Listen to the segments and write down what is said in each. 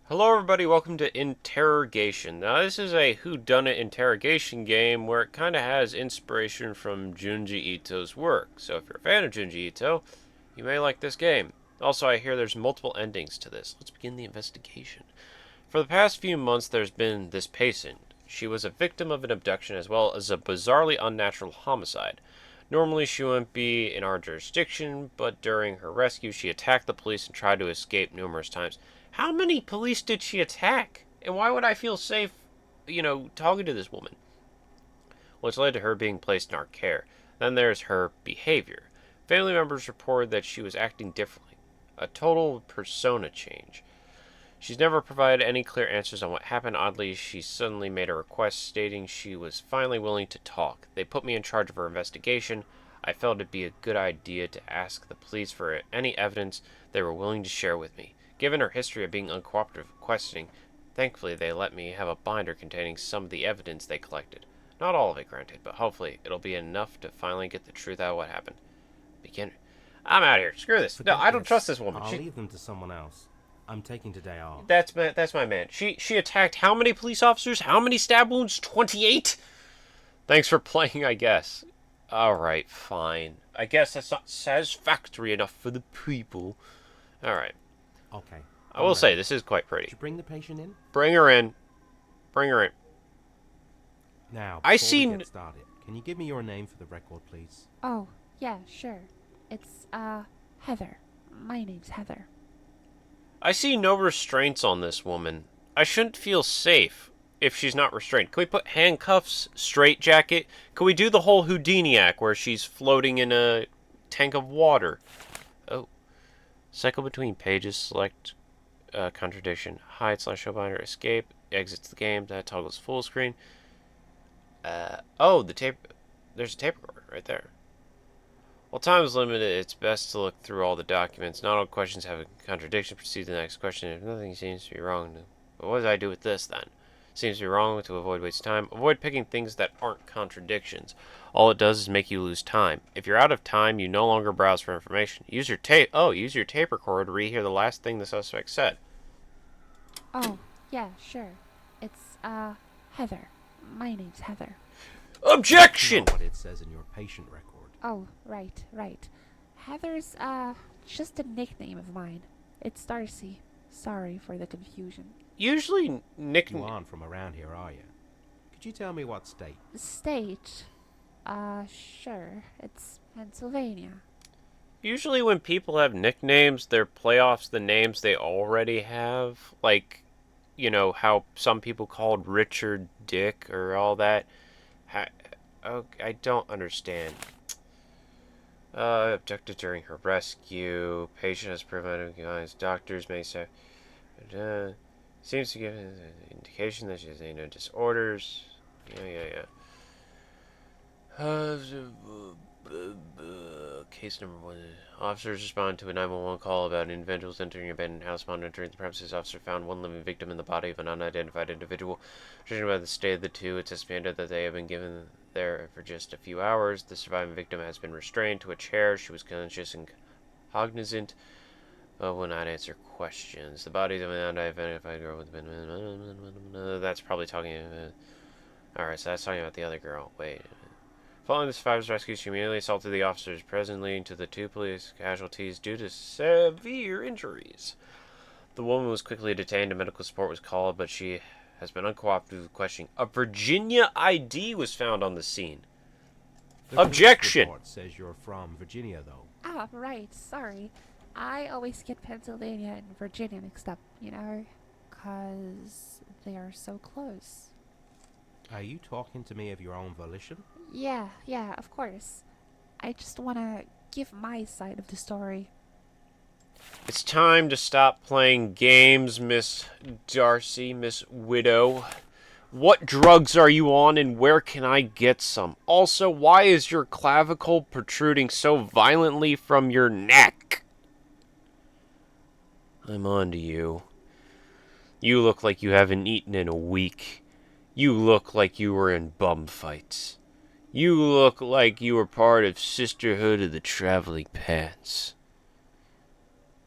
Hello everybody, welcome to In-Terror-Gation. Now this is a whodunit interrogation game where it kind of has inspiration from Junji Ito's work. So if you're a fan of Junji Ito, you may like this game. Also, I hear there's multiple endings to this. Let's begin the investigation. For the past few months there's been this patient. She was a victim of an abduction as well as a bizarrely unnatural homicide. Normally she wouldn't be in our jurisdiction, but during her rescue she attacked the police and tried to escape numerous times. How many police did she attack? And why would I feel safe, talking to this woman? Which led to her being placed in our care. Then there's her behavior. Family members reported that she was acting differently. A total persona change. She's never provided any clear answers on what happened. Oddly, she suddenly made a request stating she was finally willing to talk. They put me in charge of her investigation. I felt it'd be a good idea to ask the police for any evidence they were willing to share with me. Given her history of being uncooperative with questioning, thankfully they let me have a binder containing some of the evidence they collected. Not all of it, granted, but hopefully it'll be enough to finally get the truth out of what happened. Begin. I'm out of here. Screw this. No, Forget I don't this. trust this woman. I'll leave them to someone else. I'm taking today off. That's my man. She attacked how many police officers? How many stab wounds? 28? Thanks for playing, I guess. Alright, fine. I guess that's not satisfactory enough for the people. Alright. Okay. I will say, this is quite pretty. Did you bring the patient in? Bring her in. Bring her in. Now, I before see we get started, can you give me your name for the record, please? Oh, yeah, sure. It's, Heather. My name's Heather. I see no restraints on this woman. I shouldn't feel safe if she's not restrained. Can we put handcuffs, straitjacket? Can we do the whole Houdini act where she's floating in a tank of water? Oh. Cycle between pages, select contradiction, hide / show binder, escape, exits the game, that toggles full screen. Oh, the tape. There's a tape recorder right there. While time is limited, it's best to look through all the documents. Not all questions have a contradiction. Proceed to the next question. If nothing seems to be wrong, but what do I do with this then? Seems to be wrong to avoid wasting time. Avoid picking things that aren't contradictions. All it does is make you lose time. If you're out of time, you no longer browse for information. Use your tape. Oh, use your tape recorder to rehear the last thing the suspect said. Oh, yeah, sure. It's, Heather. My name's Heather. Objection! That's not what it says in your patient record. Oh, right. Heather's, just a nickname of mine. It's Darcy. Sorry for the confusion. Usually, You nickname. aren't from around here, are you? Could you tell me what state? State? Sure. It's Pennsylvania. Usually, when people have nicknames, they're playoffs the names they already have. Like, how some people called Richard Dick or all that. Oh, I don't understand. Abducted during her rescue. Patient has preventive guidance. Doctors may say. Seems to give an indication that she has no disorders. Yeah. Case number 1. Officers respond to a 911 call about individuals entering an abandoned house. Upon entering the premises, officer found one living victim in the body of an unidentified individual. Judging by the state of the two, it's estimated that they have been given there for just a few hours. The surviving victim has been restrained to a chair. She was conscious and cognizant, but will not answer questions. The body of an unidentified girl with been. That's probably talking. Alright, so that's talking about the other girl. Wait. Following the survivor's rescue, she immediately assaulted the officers present, leading to the 2 police casualties due to severe injuries. The woman was quickly detained and medical support was called, but she has been uncooperative with questioning. A Virginia ID was found on the scene. The police Objection! report says you're from Virginia, though. Ah, right. Sorry. I always get Pennsylvania and Virginia mixed up, 'cause they are so close. Are you talking to me of your own volition? Yeah, of course. I just want to give my side of the story. It's time to stop playing games, Miss Darcy, Miss Widow. What drugs are you on and where can I get some? Also, why is your clavicle protruding so violently from your neck? I'm on to you. You look like you haven't eaten in a week. You look like you were in bum fights. You look like you were part of Sisterhood of the Traveling Pants.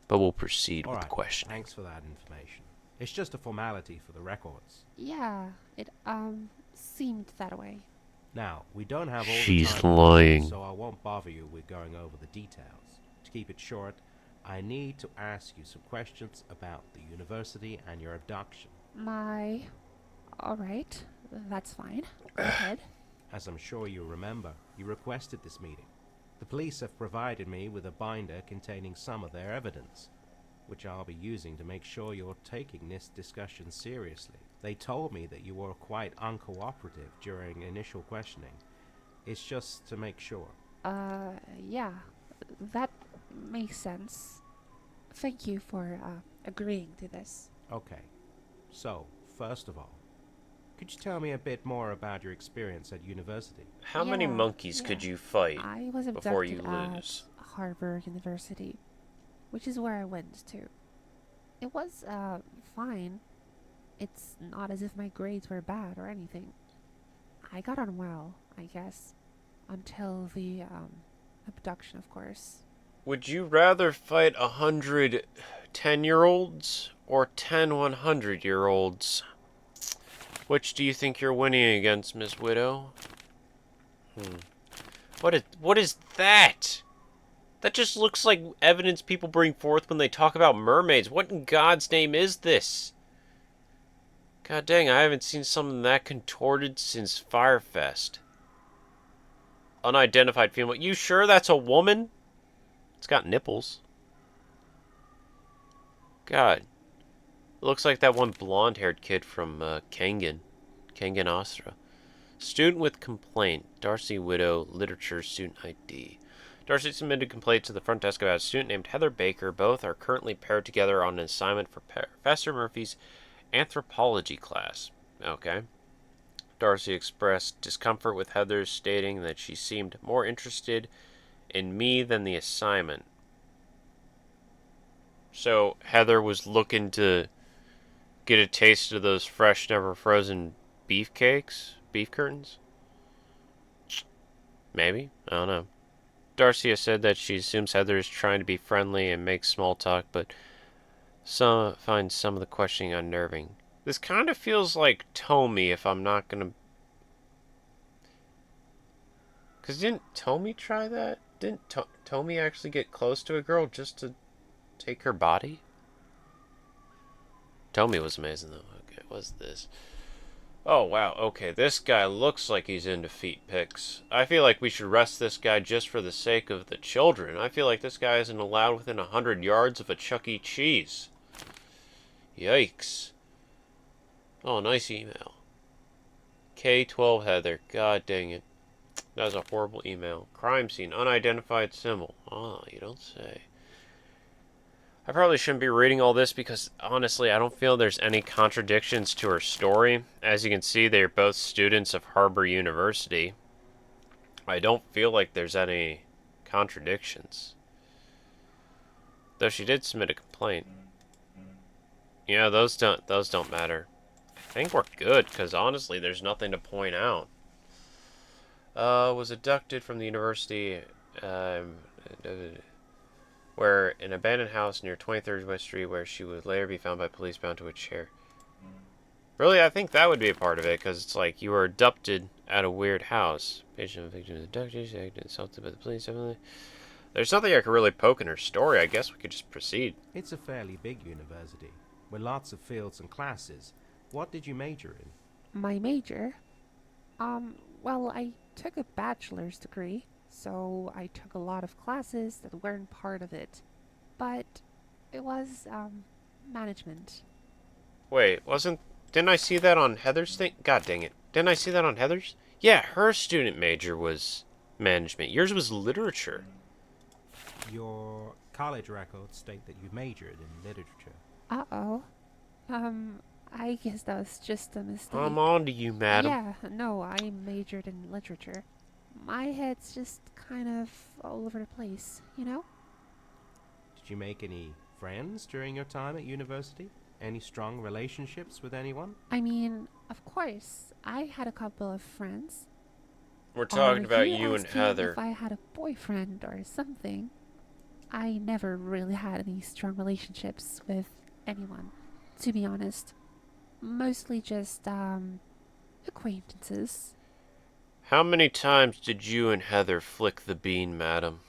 But we'll proceed All with right, the question. thanks for that information. It's just a formality for the records. Yeah, it, seemed that way. Now, we don't have all the She's time in the world, lying. so I won't bother you with going over the details. To keep it short, I need to ask you some questions about the university and your abduction. Alright, that's fine. Go ahead. As I'm sure you remember, you requested this meeting. The police have provided me with a binder containing some of their evidence, which I'll be using to make sure you're taking this discussion seriously. They told me that you were quite uncooperative during initial questioning. It's just to make sure. Yeah, that makes sense. Thank you for, agreeing to this. Okay, so, first of all, could you tell me a bit more about your experience at university? How many Yeah, monkeys could you fight I was before you abducted at lose? Harvard University, which is where I went to. It was, fine. It's not as if my grades were bad or anything. I got on well, I guess. Until the, abduction, of course. Would you rather fight 100 10-year-olds or 10 100-year-olds? Which do you think you're winning against, Miss Widow? What is that? That just looks like evidence people bring forth when they talk about mermaids. What in God's name is this? God dang, I haven't seen something that contorted since Firefest. Unidentified female. You sure that's a woman? It's got nipples. God. It looks like that one blonde-haired kid from Kangen. Kangen Astra. Student with complaint. Darcy Widow. Literature student ID. Darcy submitted a complaint to the front desk about a student named Heather Baker. Both are currently paired together on an assignment for Professor Murphy's anthropology class. Okay. Darcy expressed discomfort with Heather, stating that she seemed more interested in me than the assignment. So Heather was looking to get a taste of those fresh, never frozen beef cakes? Beef curtains? Maybe? I don't know. Darcy has said that she assumes Heather is trying to be friendly and make small talk, but finds some of the questioning unnerving. This kind of feels like Tommy, if I'm not gonna... Because didn't Tommy try that? Didn't Tommy actually get close to a girl just to take her body? Tommy was amazing, though. Okay, what's this? Oh, wow. Okay, this guy looks like he's into feet pics. I feel like we should arrest this guy just for the sake of the children. I feel like this guy isn't allowed within 100 yards of a Chuck E. Cheese. Yikes. Oh, nice email. K12 Heather. God dang it. That was a horrible email. Crime scene. Unidentified symbol. Oh, you don't say. I probably shouldn't be reading all this because, honestly, I don't feel there's any contradictions to her story. As you can see, they're both students of Harvard University. I don't feel like there's any contradictions. Though she did submit a complaint. Yeah, those don't matter. I think we're good, because honestly, there's nothing to point out. Was abducted from the university, where an abandoned house near 23rd West Street, where she would later be found by police bound to a chair. Really, I think that would be a part of it, because it's like you were abducted at a weird house. Patient of victim of abduction, assaulted by the police. There's nothing I could really poke in her story. I guess we could just proceed. It's a fairly big university, with lots of fields and classes. What did you major in? My major? Well, I took a bachelor's degree, so I took a lot of classes that weren't part of it. But it was, management. Wait, didn't I see that on Heather's thing? God dang it. Didn't I see that on Heather's? Yeah, her student major was management. Yours was literature. Your college records state that you majored in literature. Uh-oh. I guess that was just a mistake. I'm on to you, madam. Yeah, no, I majored in literature. My head's just kind of all over the place, you know? Did you make any friends during your time at university? Any strong relationships with anyone? I mean, of course, I had a couple of friends. We're talking about you you and asking Heather. if I had a boyfriend or something. I never really had any strong relationships with anyone. to be honest. Mostly just, acquaintances. How many times did you and Heather flick the bean, madam?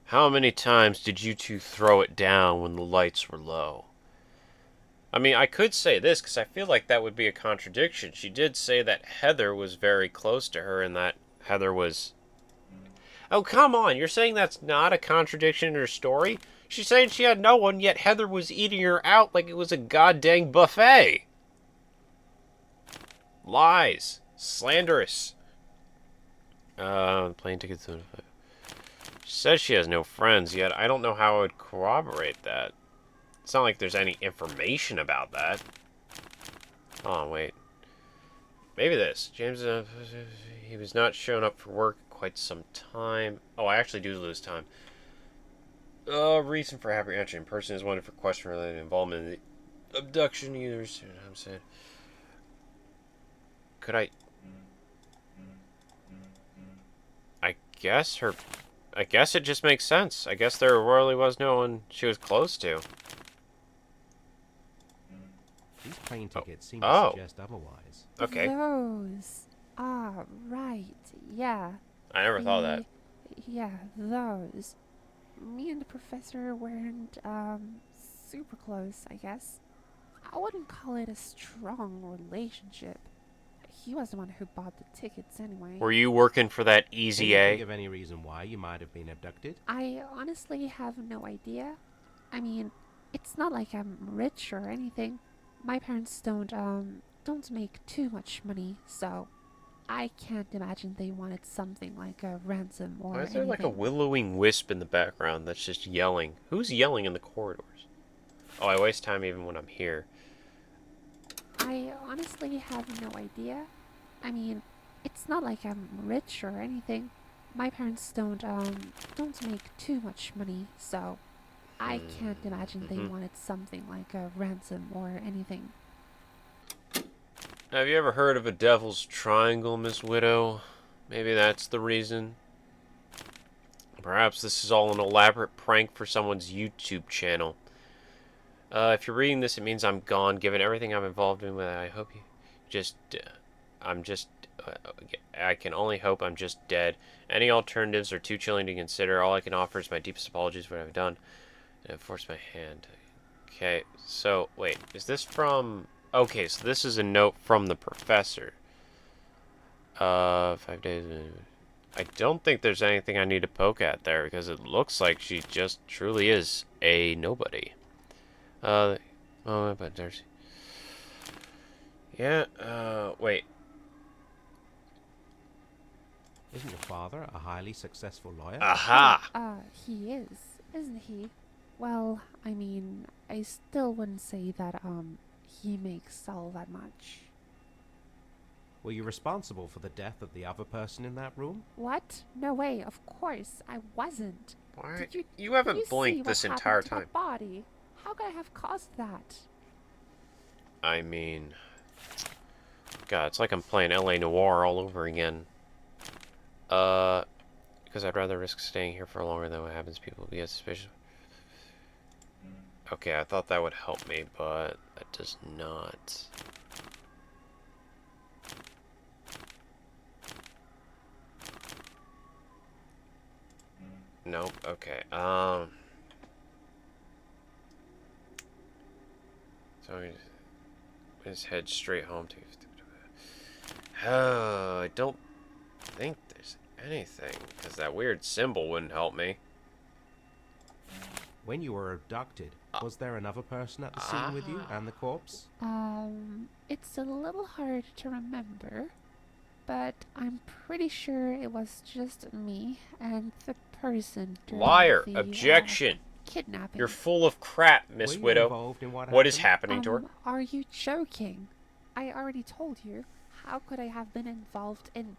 How many times did you two throw it down when the lights were low? I mean, I could say this because I feel like that would be a contradiction. She did say that Heather was very close to her and that Heather was... Oh, come on. You're saying that's not a contradiction in her story? She's saying she had no one, yet Heather was eating her out like it was a goddamn buffet. Lies. Slanderous. Plane tickets. She says she has no friends, yet I don't know how I would corroborate that. It's not like there's any information about that. Oh, wait. Maybe this. James, he was not shown up for work quite some time. Oh, I actually do lose time. Reason for apprehension. Person is wanted for question-related involvement in the abduction. Either. I'm saying. Could I guess her... I guess it just makes sense. I guess there really was no one she was close to. These plane tickets seem Oh. to suggest otherwise. Okay. Those. Ah, right. Yeah. I never thought of that. Yeah, those. Me and the professor weren't, super close, I guess. I wouldn't call it a strong relationship. He was the one who bought the tickets anyway. Were you working for that Can Easy you think A? of any reason why you might have been abducted? I honestly have no idea. I mean, it's not like I'm rich or anything. My parents don't make too much money, so I can't imagine they wanted something like a ransom or Why is there anything. like a willowing wisp in the background that's just yelling? Who's yelling in the corridors? Oh, I waste time even when I'm here. I honestly have no idea. I mean, it's not like I'm rich or anything. My parents don't make too much money, so I can't imagine they wanted something like a ransom or anything. Have you ever heard of a devil's triangle, Miss Widow? Maybe that's the reason. Perhaps this is all an elaborate prank for someone's YouTube channel. If you're reading this, it means I'm gone. Given everything I'm involved in, I hope you just... I'm just... I can only hope I'm just dead. Any alternatives are too chilling to consider. All I can offer is my deepest apologies for what I've done. And I forced my hand. Okay, so, wait. Is this from... Okay, so this is a note from the professor. 5 days... I don't think there's anything I need to poke at there, because it looks like she just truly is a nobody. Oh, but there's... Yeah, wait. Isn't your father a highly successful lawyer? Aha! He is, isn't he? Well, I mean, I still wouldn't say that, he makes all that much. Were you responsible for the death of the other person in that room? What? No way, of course, I wasn't. Why? Did You haven't you see blinked what this happened entire to time. my body? How could I have caused that? I mean... God, it's like I'm playing LA Noire all over again. Because I'd rather risk staying here for longer than what happens. People will get suspicious. Okay, I thought that would help me, but that does not. Nope, okay, so we just head straight home to... I don't think there's anything, because that weird symbol wouldn't help me. When you were abducted, was there another person at the scene with you and the corpse? It's a little hard to remember, but I'm pretty sure it was just me and the person during Liar! the, Objection! kidnapping. You're full of crap, Miss Were you Widow. involved in What is happened? happening to her? Are you joking? I already told you. How could I have been involved in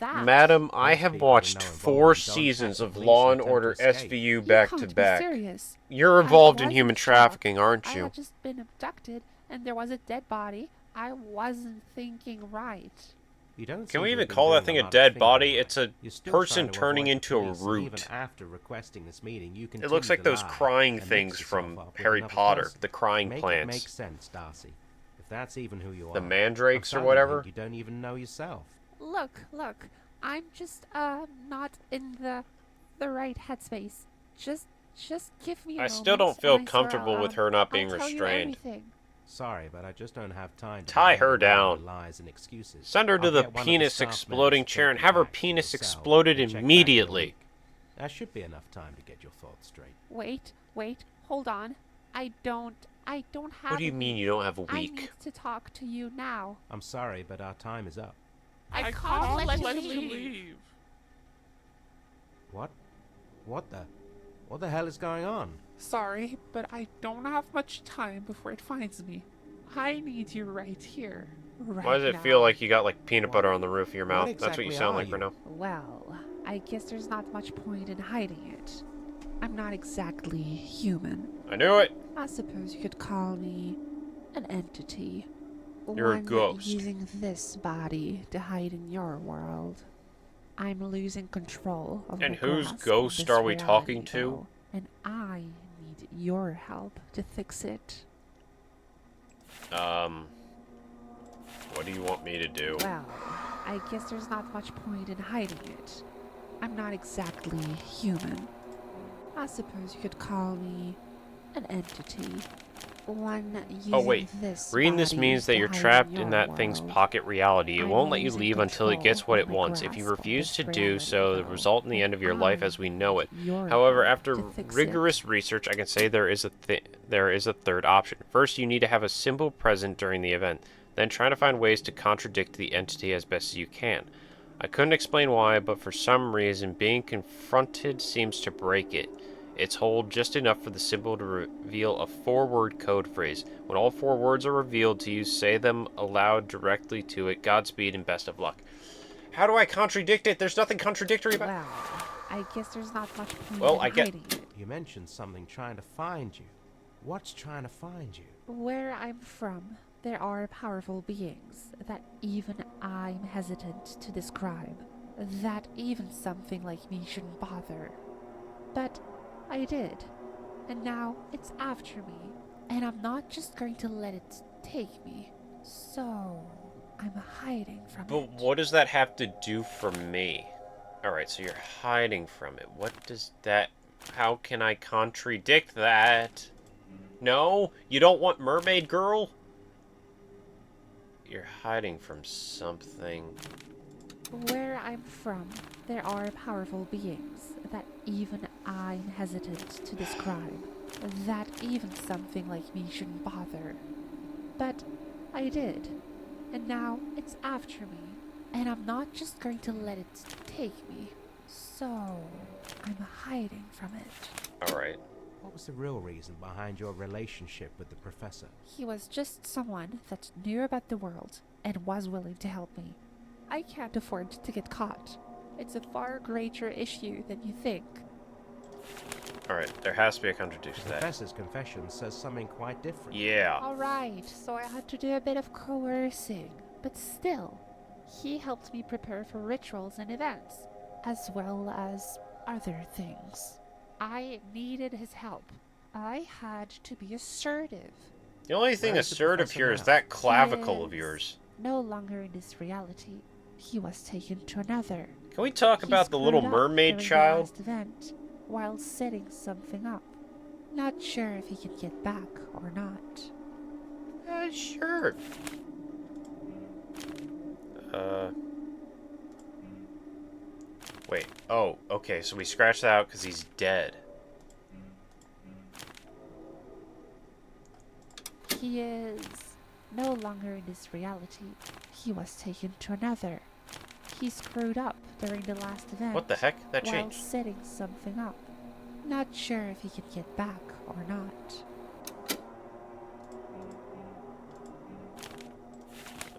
that? Madam, I Most have people watched with no 4 involvement don't seasons have of police Law and attempt to Order escape. SVU You back can't to be back. serious. You're I involved in wasn't human shocked. trafficking, aren't I you? had just been abducted, and there was a dead body. I wasn't thinking right. You don't Can seem we to even have been call that doing thing a a lot of dead thinking body? anyway. It's a You're still person trying to turning avoid the into a police, and root. even after requesting this meeting, you It continue looks like to those lie crying and things mix yourself from up with Harry another Potter, person. the crying Make it make plants. sense, Darcy. If that's even who you The are. I'm mandrakes or starting to whatever? think you don't even know yourself. Look, I'm just, not in the right headspace. Just give me a I moment, still don't and feel I swear comfortable with her not being I'll tell you restrained. everything. Sorry, but I just don't have time to Tie be her hanging around with down. lies and excuses. Send her to I'll the get one of the penis staff exploding members to chair take and you have her back to penis your cell exploded and check back in a immediately. week. That should be enough time to get your thoughts straight. Wait, hold on. I don't have What do you a mean week. you don't have a I need week? to talk to you now. I'm sorry, but our time is up. I can't let you leave. What? What the hell is going on? Sorry, but I don't have much time before it finds me. I need you right here, right Why does it now. feel like you got like peanut butter on the roof of your mouth? What That's what you exactly sound are like you? right now. Well, I guess there's not much point in hiding it. I'm not exactly human. I knew it! I suppose you could call me an entity. You're a One ghost. using this body to hide in your world. I'm losing control of And the whose grasp of ghost this are we reality, talking to? though, and I need your help to fix it. What do you want me to do? Well, I guess there's not much point in hiding it. I'm not exactly human. I suppose you could call me an entity. One using Oh wait, this reading this body means that to you're hide trapped in your that thing's world. pocket reality. It I'm won't let you losing leave until it gets control what of it my wants. If you grasp of refuse this to do reality, so, the though, result in the and end of your life I as we know it. need your However, help after to fix rigorous it. research, I can say there is a third option. First, you need to have a symbol present during the event. Then try to find ways to contradict the entity as best as you can. I couldn't explain why, but for some reason, being confronted seems to break it. Its hold just enough for the symbol to reveal a 4-word code phrase. When all 4 words are revealed to you, say them aloud directly to it. Godspeed and best of luck. How do I contradict it? There's nothing contradictory about it. Well, I guess there's not much point Well, in I get- hiding it. You mentioned something trying to find you. What's trying to find you? Where I'm from, there are powerful beings that even I'm hesitant to describe. That even something like me shouldn't bother. But I did. And now it's after me. And I'm not just going to let it take me. So I'm hiding from But it. what does that have to do for me? Alright, so you're hiding from it. What does that... How can I contradict that? No? You don't want Mermaid Girl? You're hiding from something. Where I'm from, there are powerful beings that even I'm hesitant to describe. That even something like me shouldn't bother. But I did. And now it's after me. And I'm not just going to let it take me. So I'm hiding from it. Alright. What was the real reason behind your relationship with the professor? He was just someone that knew about the world and was willing to help me. I can't afford to get caught. It's a far greater issue than you think. Alright, there has to be a contradiction The to that. professor's confession says something quite different. Yeah. Alright, so I had to do a bit of coercing. But still, he helped me prepare for rituals and events, as well as other things. I needed his help. I had to be assertive. The only thing Where's the assertive professor here is now? that clavicle He of is yours. No longer in this reality. He was taken to another. Can we talk He about the Little screwed up Mermaid during child? The last event while setting something up. Not sure if he can get back or not. Sure. Wait. Oh, okay, so we scratched that out because he's dead. He is no longer in this reality. He was taken to another. He screwed up during the last event. What the heck? That while changed. setting something up. Not sure if he can get back or not.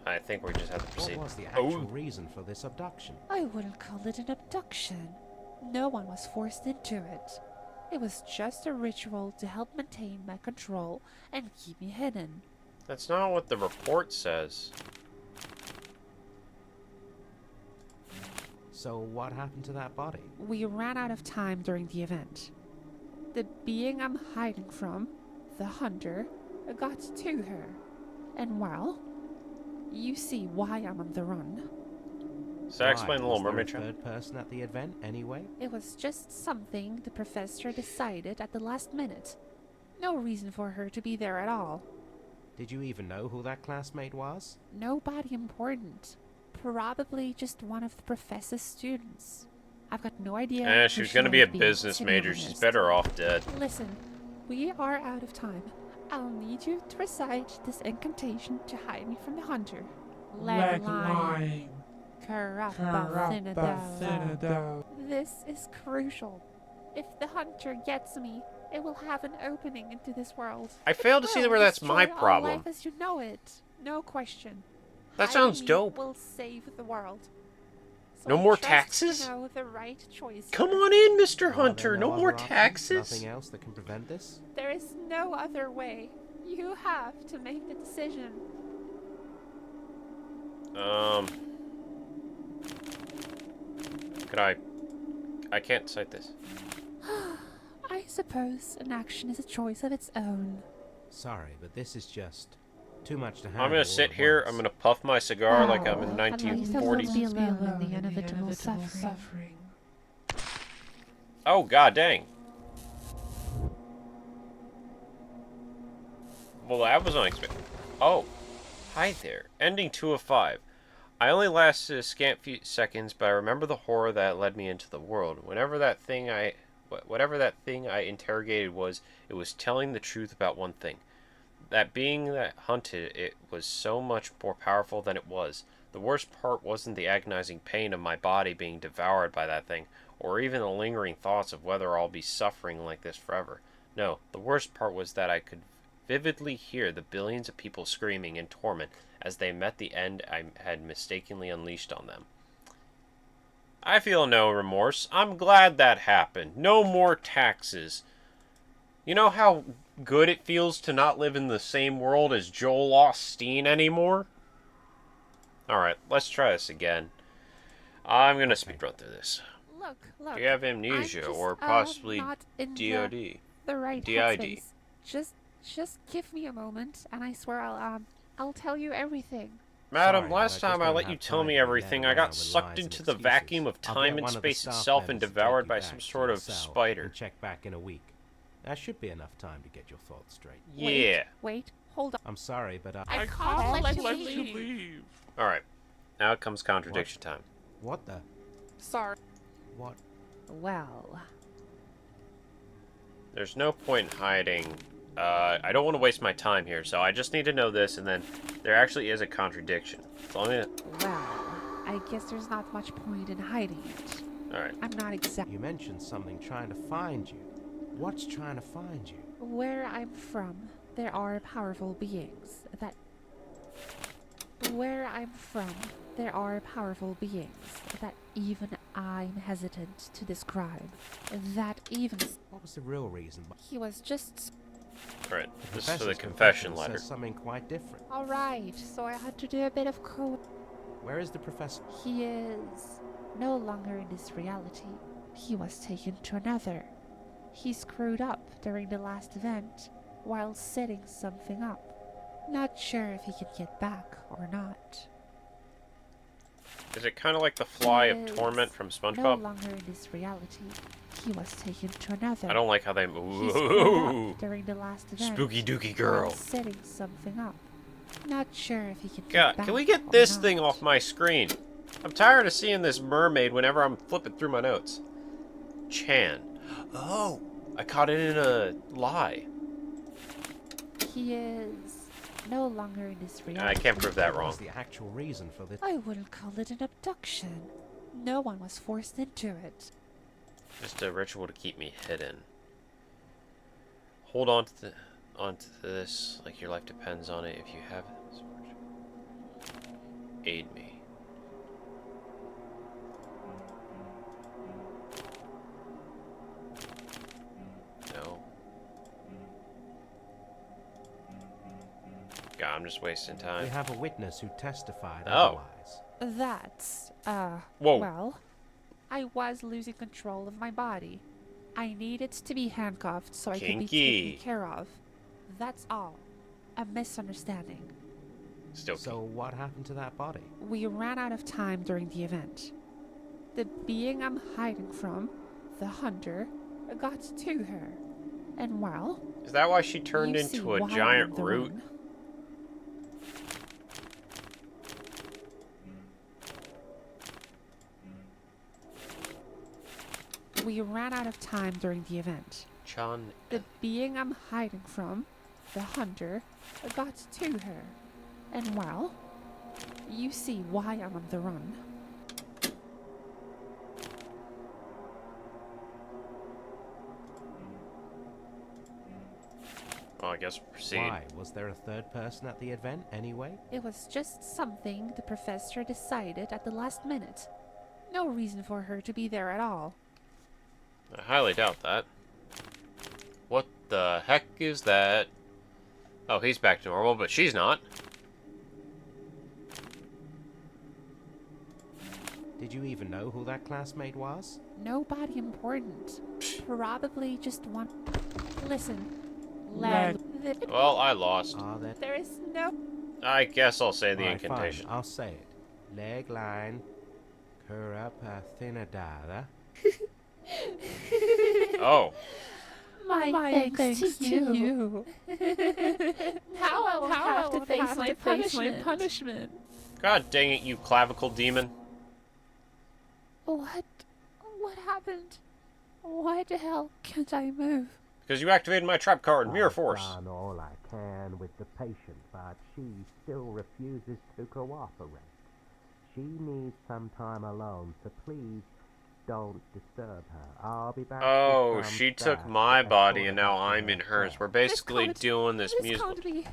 I think we just have to What proceed. was the actual reason for this abduction? I wouldn't call it an abduction. No one was forced into it. It was just a ritual to help maintain my control and keep me hidden. That's not what the report says. So what happened to that body? We ran out of time during the event. The being I'm hiding from, the hunter, got to her. And well, you see why I'm on the run. So explain the Why? Little Was there Mermaid a show. third person at the event anyway? It was just something the professor decided at the last minute. No reason for her to be there at all. Did you even know who that classmate was? Nobody important. Probably just one of the professor's students. I've got no idea. Eh, who she was she gonna be a might be, business to be major. She's honest. better off dead. Listen, we are out of time. I'll need you to recite this incantation to hide me from the hunter. Leg line. Karapathinadao. This is crucial. If the hunter gets me, it will have an opening into this world. I fail to see where that's my Destroy all problem. life as you know it. No question. That Hiding sounds me dope. will save the world. So No I more trust taxes? You know the right choice. Come on in, Mr. Are Hunter. there No more other options? taxes. Nothing else that can prevent this? There is no other way. You have to make the decision. Could I can't cite this. I suppose an action is a choice of its own. Sorry, but this is just too much to handle. I'm gonna sit here. I'm gonna puff my cigar like I'm in At least I won't 1940s. be alone in the inevitable suffering. Oh god dang. Well, that was unexpected. Oh, hi there. Ending 2 of 5. I only lasted a scant few seconds, but I remember the horror that led me into the world. Whatever that thing I interrogated was, it was telling the truth about one thing. That being that hunted it was so much more powerful than it was. The worst part wasn't the agonizing pain of my body being devoured by that thing, or even the lingering thoughts of whether I'll be suffering like this forever. No, the worst part was that I could vividly hear the billions of people screaming in torment as they met the end I had mistakenly unleashed on them. I feel no remorse. I'm glad that happened. No more taxes. You know how good it feels to not live in the same world as Joel Osteen anymore? Alright, let's try this again. I'm gonna speedrun through this. Look. Do you have I'm amnesia just, or possibly not in DOD? the right DID. headspace. Just give me a moment, and I swear I'll tell you everything. Madam, Sorry, last but I time just I don't let you have tell time me to be everything, led I got around with sucked lies and into the excuses. vacuum of I'll time get and one of the space staff itself and members to devoured take by you some back to sort your of cell spider. And check back in a week. That should be enough time to get your thoughts straight. Yeah. Wait, hold on. I'm sorry, but I I can't let you leave. leave. Alright. Now comes contradiction time. what the? Sorry. What? Well, There's no point in hiding. I don't want to waste my time here, so I just need to know this, and then there actually is a contradiction. So I guess there's not much point in hiding it. Alright. I'm not exactly You mentioned something trying to find you. What's trying to find you? where I'm from. There are powerful beings that. Where I'm from, there are powerful beings that even I'm hesitant to describe. That even What was the real reason? he was just. Alright. The This is for the professor's confession letter. says something quite different. Alright, so I had to do a bit of code. Where is the professor? He is no longer in this reality. He was taken to another. He screwed up during the last event while setting something up. Not sure if he can get back or not. Is it kind of like the fly of He torment is from No SpongeBob? longer in this reality. He was taken to another. I don't like how they He screwed move. up during the last event Spooky dooky while girl. setting something up. Not sure if he can God, get back can we get or this not. thing off my screen? I'm tired of seeing this mermaid whenever I'm flipping through my notes. Chan. Oh, I caught it in a lie. He is no longer in this reality. I can't prove that What wrong. was the actual reason for this? I wouldn't call it an abduction. No one was forced into it. Just a ritual to keep me hidden. Hold on to this like your life depends on it. If you have aid me. No. God, I'm just wasting We time. have a witness who testified Oh. otherwise. That's, Whoa. well, I was losing control of my body. I needed to be handcuffed so I could be Kinky. taken care of. That's all. A misunderstanding. Still. So what happened to that body? We ran out of time during the event. The being I'm hiding from, the hunter, got to her. And well, Is that why she turned you see into a why I'm giant on the root? run. We ran out of time during the event. Chan. The being I'm hiding from, the hunter, got to her. And well, you see why I'm on the run. Well, I guess proceed. Why? Was there a third person at the event anyway? It was just something the professor decided at the last minute. No reason for her to be there at all. I highly doubt that. What the heck is that? Oh, he's back to normal, but she's not. Did you even know who that classmate was? Nobody important. Probably just one. Listen. Leg. Well, I lost. Are there... There is no. I guess I'll say the Alright, fine, incantation. I'll say it. Leg line, cura pathinadada. Oh. My thanks to you. How I will have to face my punishment. punishment. God dang it, you clavicle demon. What? What happened? Why the hell can't I move? Because you activated my trap card, Mirror Force. I've done all I can with the patient, but she still refuses to cooperate. She needs some time alone, so please don't disturb her. I'll be back. Oh, with some she took stuff my that body sort and of now helps I'm in her hers. care. We're basically doing this This musical. can't be.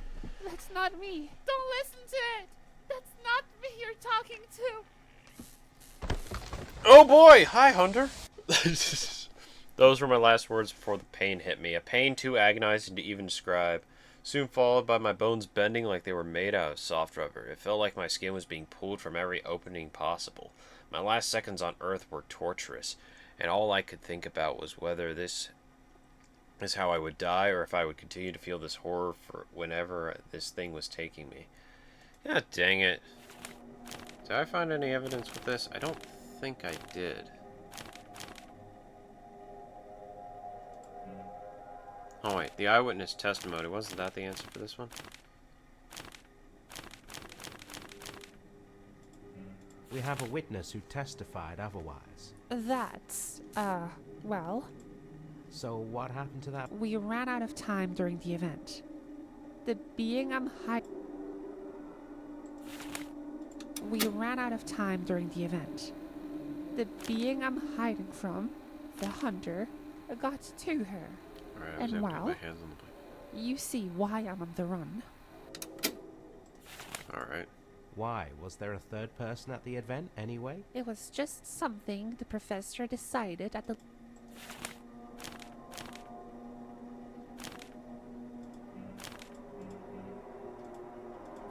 That's not me. Don't listen to it. That's not me you're talking to. Oh boy! Hi, Hunter! Those were my last words before the pain hit me. A pain too agonizing to even describe. Soon followed by my bones bending like they were made out of soft rubber. It felt like my skin was being pulled from every opening possible. My last seconds on Earth were torturous, and all I could think about was whether this is how I would die or if I would continue to feel this horror for whenever this thing was taking me. God dang it. Did I find any evidence with this? I don't think I did. Oh wait, the eyewitness testimony, wasn't that the answer for this one? We have a witness who testified otherwise. That's, well, So what happened to that? we ran out of time during the event. The being I'm hiding. We ran out of time during the event. The being I'm hiding from, the hunter, got to her. Alright, And able to put well- my hands on the plate. You see why I'm on the run. Alright. Why? Was there a third person at the event anyway? It was just something the professor decided at the.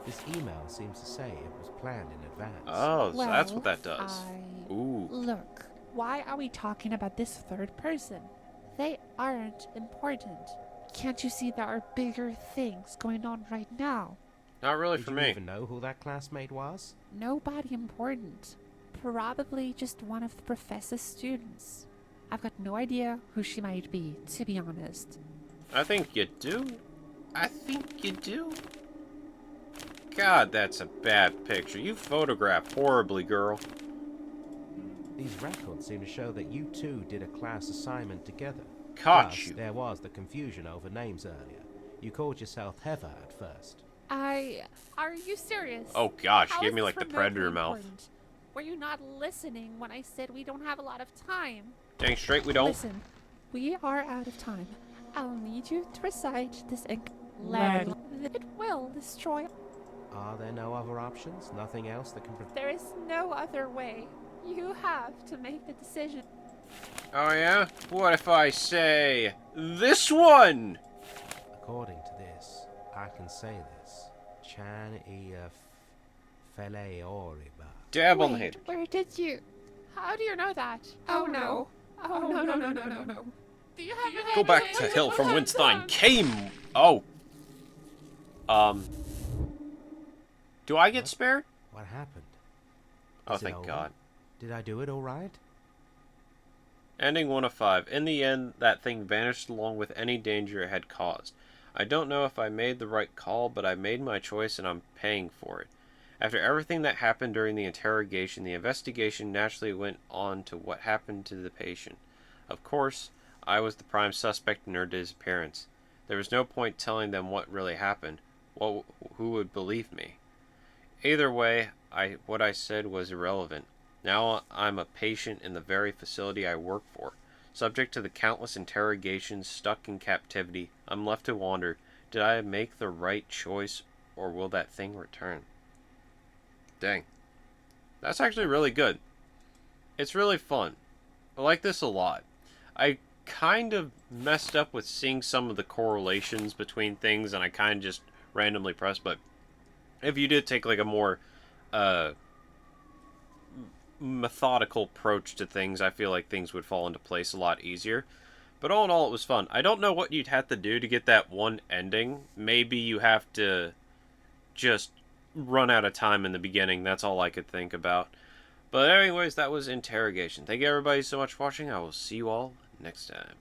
This email seems to say it was planned in advance. Oh, so that's what Well, that does. I- Ooh. Look, why are we talking about this third person? They aren't important. Can't you see there are bigger things going on right now? Not really Did for you me. even know who that classmate was? Nobody important. Probably just one of the professor's students. I've got no idea who she might be, to be honest. I think you do. I think you do. God, that's a bad picture. You photographed horribly, girl. These records seem to show that you two did a class assignment together. Caught Plus, you. there was the confusion over names earlier. You called yourself Heather at first. Are you serious? Oh gosh, How you gave is me this like the remotely predator mouth. important? Were you not listening when I said we don't have a lot of time? Dang straight we don't. Listen, we are out of time. I'll need you to recite this Leg. It will destroy. Are there no other options? Nothing else that can... There is no other way. You have to make the decision. Oh yeah? What if I say this one? According to this, I can say this. Chan ia fele oriba. Dab on the head. Where did you? How do you know that? Oh no. Oh no, no, no, no, no, no. Do you have any Go back idea to what Hill from I've whence thine done? came. Oh. Do I get What? spared? What happened? Oh, Is it thank over? God. Did I do it all right? Ending 1 of 5. In the end, that thing vanished along with any danger it had caused. I don't know if I made the right call, but I made my choice and I'm paying for it. After everything that happened during the interrogation, the investigation naturally went on to what happened to the patient. Of course, I was the prime suspect in her disappearance. There was no point telling them what really happened. Who would believe me? Either way, what I said was irrelevant. Now I'm a patient in the very facility I work for. Subject to the countless interrogations, stuck in captivity, I'm left to wonder, did I make the right choice, or will that thing return? Dang. That's actually really good. It's really fun. I like this a lot. I kind of messed up with seeing some of the correlations between things, and I kind of just randomly pressed, but if you did take like a more uh, methodical approach to things, I feel like things would fall into place a lot easier. But all in all, it was fun. I don't know what you'd have to do to get that one ending. Maybe you have to just run out of time in the beginning. That's all I could think about. But anyways, that was Interrogation. Thank you everybody so much for watching. I will see you all next time.